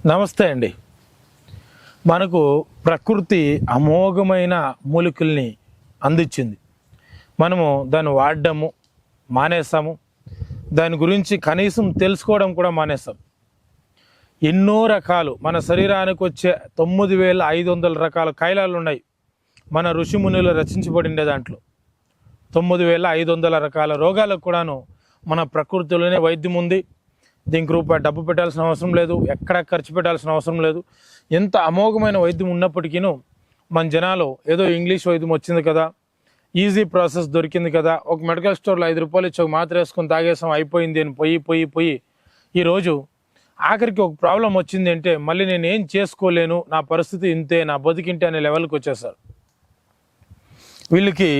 నమస్తే అండి. మనకు ప్రకృతి అమోఘమైన మూలికల్ని అందించింది. మనము దాన్ని వాడడము మానేస్తాము. దాని గురించి కనీసం తెలుసుకోవడం కూడా మానేస్తాం. ఎన్నో రకాలు మన శరీరానికి వచ్చే 9500 రకాల కాయిలాలు ఉన్నాయి. మన ఋషిమునులు రచించబడిండే దాంట్లో 9500 రకాల రోగాలకు కూడాను మన ప్రకృతిలోనే వైద్యం ఉంది. దీనికి రూపాయి డబ్బు పెట్టాల్సిన అవసరం లేదు, ఎక్కడ ఖర్చు పెట్టాల్సిన అవసరం లేదు. ఎంత అమోఘమైన వైద్యం ఉన్నప్పటికీ మన జనాలు ఏదో ఇంగ్లీష్ వైద్యం వచ్చింది కదా, ఈజీ ప్రాసెస్ దొరికింది కదా, ఒక మెడికల్ స్టోర్లో 5 రూపాయలు ఇచ్చి ఒక మాత్ర వేసుకొని తాగేసాం అయిపోయింది అని పోయి ఈరోజు ఆఖరికి ఒక ప్రాబ్లం వచ్చింది అంటే మళ్ళీ నేను ఏం చేసుకోలేను, నా పరిస్థితి ఇంతే, నా బతికింటే అనే లెవెల్కి వచ్చేసారు. వీళ్ళకి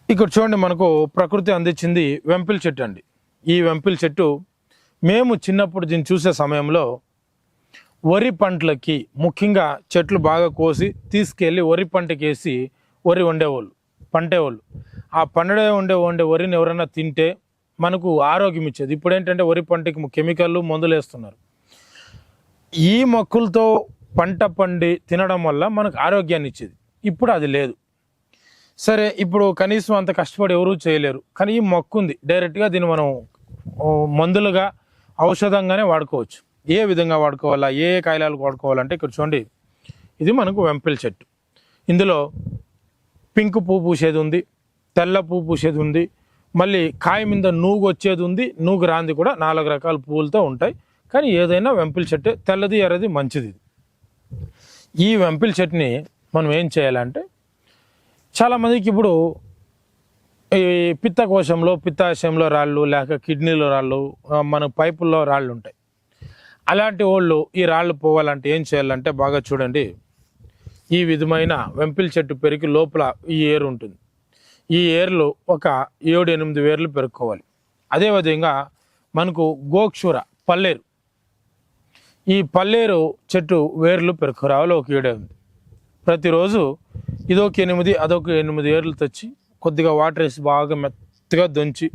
ఇక్కడ చూడండి, మనకు ప్రకృతి అందించింది వెంపిల్ చెట్టు అండి. ఈ వెంపిల్ చెట్టు మేము చిన్నప్పుడు దీన్ని చూసే సమయంలో వరి పంటలకి ముఖ్యంగా చెట్లు బాగా కోసి తీసుకెళ్ళి వరి పంటకి వేసి వరి పండేవాళ్ళు. ఆ వండే వరిని ఎవరైనా తింటే మనకు ఆరోగ్యం ఇచ్చేది. ఇప్పుడు ఏంటంటే వరి పంటకి కెమికల్లు మందులు వేస్తున్నారు. ఈ మొక్కలతో పంట పండి తినడం వల్ల మనకు ఆరోగ్యాన్ని ఇచ్చేది. ఇప్పుడు అది లేదు. సరే, ఇప్పుడు కనీసం అంత కష్టపడి ఎవరూ చేయలేరు. కానీ ఈ మొక్క ఉంది, డైరెక్ట్గా దీన్ని మనం మందులుగా ఔషధంగానే వాడుకోవచ్చు. ఏ విధంగా వాడుకోవాలా, ఏ కాయలాలకు వాడుకోవాలంటే ఇక్కడ చూడండి, ఇది మనకు వెంపిల్ చెట్టు. ఇందులో పింక్ పువ్వు పూసేది ఉంది, తెల్ల పువ్వు పూసేది ఉంది, మళ్ళీ కాయ మీద నూగు వచ్చేది ఉంది, నూగు రాంది కూడా 4 రకాల పువ్వులతో ఉంటాయి. కానీ ఏదైనా వెంపిల్ చెట్టు, తెల్లది ఎర్రది మంచిది. ఈ వెంపిల్ చెట్టుని మనం ఏం చేయాలంటే, చాలామందికి ఇప్పుడు ఈ పిత్తాశయంలో రాళ్ళు, లేక కిడ్నీలో రాళ్ళు, మన పైపుల్లో రాళ్ళు ఉంటాయి. అలాంటి వాళ్ళు ఈ రాళ్ళు పోవాలంటే ఏం చేయాలంటే బాగా చూడండి, ఈ విధమైన వెంపిల్ చెట్టు పెరిగి లోపల ఈ ఏరు ఉంటుంది. ఈ ఏర్లు ఒక 7-8 వేర్లు పెరుక్కోవాలి. అదేవిధంగా మనకు గోక్షూర పల్లేరు, ఈ పల్లేరు చెట్టు వేర్లు పెరుక్కురావాలి ఒక 7-8. ప్రతిరోజు ఇదొక 8 అదొక 8 ఏర్లు తెచ్చి కొద్దిగా వాటర్ వేసి బాగా మెత్తగా దంచి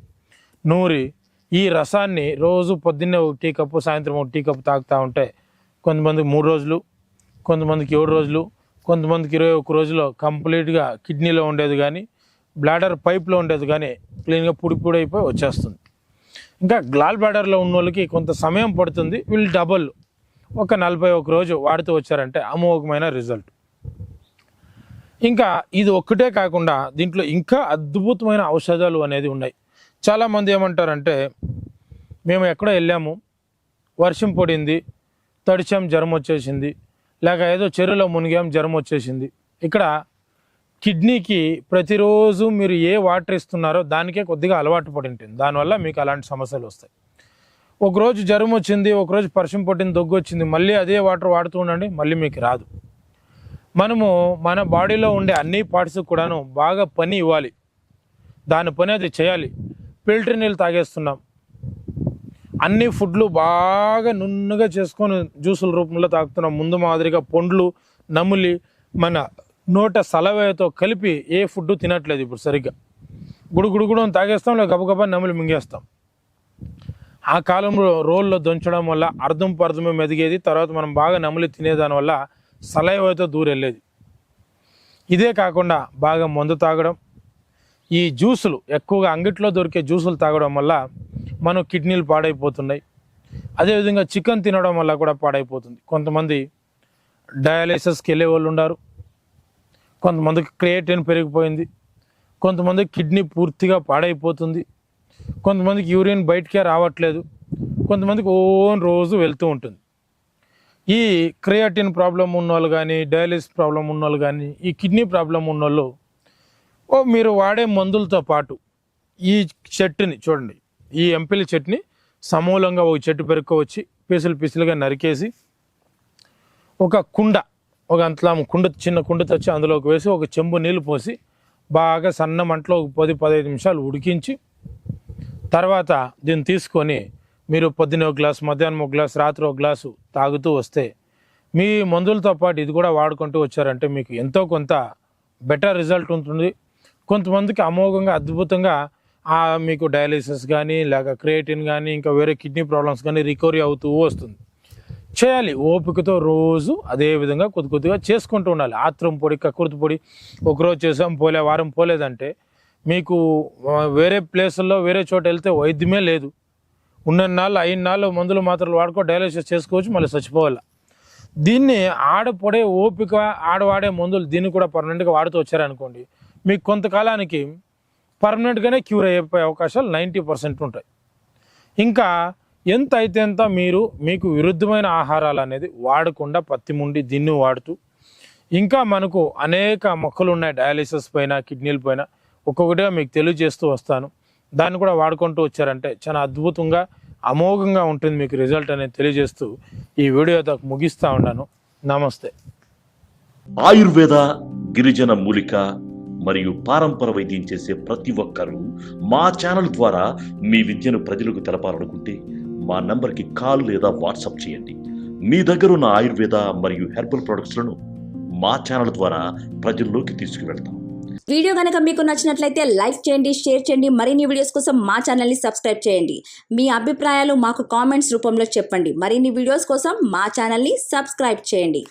నూరి ఈ రసాన్ని రోజు పొద్దున్నే 1 టీ కప్పు, సాయంత్రం 1 టీ కప్పు తాగుతూ ఉంటే కొంతమందికి 3 రోజులు, కొంతమందికి 7 రోజులు, కొంతమందికి 21 రోజుల్లో కంప్లీట్గా కిడ్నీలో ఉండేది కానీ, బ్లాడర్ పైప్లో ఉండేది కానీ క్లీన్గా పొడి అయిపోయి వచ్చేస్తుంది. ఇంకా గ్లాల్ బ్లాడర్లో ఉన్న వాళ్ళకి కొంత సమయం పడుతుంది. వీళ్ళు డబల్ ఒక 41 రోజు వాడుతూ వచ్చారంటే అమోఘమైన రిజల్ట్. ఇంకా ఇది ఒక్కటే కాకుండా దీంట్లో ఇంకా అద్భుతమైన ఔషధాలు అనేది ఉన్నాయి. చాలామంది ఏమంటారంటే, మేము ఎక్కడో వెళ్ళాము, వర్షం పడింది, తడిచాం, జ్వరం వచ్చేసింది, లేక ఏదో చెరువులో మునిగాం, జ్వరం వచ్చేసింది. ఇక్కడ కిడ్నీకి ప్రతిరోజు మీరు ఏ వాటర్ ఇస్తున్నారో దానికే కొద్దిగా అలవాటు పడి ఉంటుంది. దానివల్ల మీకు అలాంటి సమస్యలు వస్తాయి. ఒకరోజు జ్వరం వచ్చింది, ఒకరోజు వర్షం పట్టింది, దగ్గు వచ్చింది, మళ్ళీ అదే వాటర్ వాడుతూ ఉండండి, మళ్ళీ మీకు రాదు. మనము మన బాడీలో ఉండే అన్ని పార్ట్స్ కూడాను బాగా పని ఇవ్వాలి, దాని పని అది చేయాలి. ఫిల్టర్ నీళ్ళు తాగేస్తున్నాం, అన్ని ఫుడ్లు బాగా నున్నగా చేసుకొని జ్యూసుల రూపంలో తాగుతున్నాం. ముందు మాదిరిగా పండ్లు నములి మన నోట సలవేతో కలిపి ఏ ఫుడ్ తినట్లేదు. ఇప్పుడు సరిగ్గా గుడుగుడు తాగేస్తాం, లేక గబగబా నములి మింగేస్తాం. ఆ కాలంలో రోల్లో దంచడం వల్ల అర్ధమే మెదిగేది, తర్వాత మనం బాగా నములి తినేదానివల్ల సలైవతో దూరెళ్ళేది. ఇదే కాకుండా బాగా మందు తాగడం, ఈ జ్యూసులు ఎక్కువగా అంగిట్లో దొరికే జ్యూసులు తాగడం వల్ల మన కిడ్నీలు పాడైపోతున్నాయి. అదేవిధంగా చికెన్ తినడం వల్ల కూడా పాడైపోతుంది. కొంతమంది డయాలిసిస్కి వెళ్ళే వాళ్ళు ఉన్నారు, కొంతమందికి క్రియేటిన్ పెరిగిపోయింది, కొంతమందికి కిడ్నీ పూర్తిగా పాడైపోతుంది, కొంతమందికి యూరిన్ బయటకే రావట్లేదు, కొంతమందికి రోజు వెళ్తూ ఉంటుంది. ఈ క్రియాటిన్ ప్రాబ్లం ఉన్నోళ్ళు కానీ, డయాలిసిస్ ప్రాబ్లం ఉన్నోళ్ళు కానీ, ఈ కిడ్నీ ప్రాబ్లం ఉన్నోళ్ళు మీరు వాడే మందులతో పాటు ఈ చెట్టుని చూడండి, ఈ వెంపిల్ చెట్టుని సమూలంగా ఒక చెట్టు పెరుక్కోవచ్చి పీసులుగా నరికేసి ఒక చిన్న కుండ తెచ్చి అందులోకి వేసి ఒక చెంబు నీళ్ళు పోసి బాగా సన్న మంటలో 10-15 నిమిషాలు ఉడికించి తర్వాత దీన్ని తీసుకొని మీరు పొద్దున్న 1 గ్లాసు, మధ్యాహ్నం 1 గ్లాసు, రాత్రి 1 గ్లాసు తాగుతూ వస్తే మీ మందులతో పాటు ఇది కూడా వాడుకుంటూ వచ్చారంటే మీకు ఎంతో కొంత బెటర్ రిజల్ట్ ఉంటుంది. కొంతమందికి అమోఘంగా అద్భుతంగా మీకు డయాలిసిస్ కానీ, లేక క్రియేటిన్ కానీ, ఇంకా వేరే కిడ్నీ ప్రాబ్లమ్స్ కానీ రికవరీ అవుతూ వస్తుంది. చేయాలి. ఓపికతో రోజు అదే విధంగా కొద్ది కొద్దిగా చేసుకుంటూ ఉండాలి. ఆత్రం పొడి, కకృతి పొడి ఒకరోజు చేసాం పోలే, వారం పోలేదంటే మీకు వేరే ప్లేసుల్లో వేరే చోట వెళ్తే వైద్యమే లేదు. ఉన్నన్నాళ్ళు 5 నాళ్ళు మందులు మాత్రలు వాడుకో, డయాలసిస్ చేసుకోవచ్చు, మళ్ళీ చచ్చిపోవాలి. దీన్ని ఆడపడే ఓపిక, ఆడవాడే మందులు దీన్ని కూడా పర్మనెంట్గా వాడుతూ వచ్చారనుకోండి, మీకు కొంతకాలానికి పర్మనెంట్గానే క్యూర్ అయిపోయే అవకాశాలు 90% ఉంటాయి. ఇంకా ఎంత అయితే ఎంత మీరు మీకు విరుద్ధమైన ఆహారాలు అనేది వాడకుండా పత్తిముండి దీన్ని వాడుతూ, ఇంకా మనకు అనేక మొక్కలు ఉన్నాయి డయాలిసిస్ పైన, కిడ్నీల పైన, ఒక్కొక్కటిగా మీకు తెలియజేస్తూ వస్తాను. దాన్ని కూడా వాడుకుంటూ వచ్చారంటే చాలా అద్భుతంగా అమోఘంగా ఉంటుంది మీకు రిజల్ట్ అనేది తెలియజేస్తూ ఈ వీడియో ముగిస్తూ ఉన్నాను. నమస్తే. ఆయుర్వేద, గిరిజన మూలిక మరియు పారంపర వైద్యం చేసే ప్రతి ఒక్కరూ మా ఛానల్ ద్వారా మీ విద్యను ప్రజలకు తెలపాలనుకుంటే మా నంబర్కి కాల్ లేదా వాట్సాప్ చేయండి. మీ దగ్గర ఉన్న ఆయుర్వేద మరియు హెర్బల్ ప్రొడక్ట్స్లను మా ఛానల్ ద్వారా ప్రజల్లోకి తీసుకువెళ్తాం. వీడియో కనుక మీకు నచ్చినట్లయితే లైక్ చేయండి, షేర్ చేయండి. మరిన్ని వీడియోస్ కోసం మా ఛానల్ని సబ్స్క్రైబ్ చేయండి. మీ అభిప్రాయాలు మాకు కామెంట్స్ రూపంలో చెప్పండి. మరిన్ని వీడియోస్ కోసం మా ఛానల్ని సబ్స్క్రైబ్ చేయండి.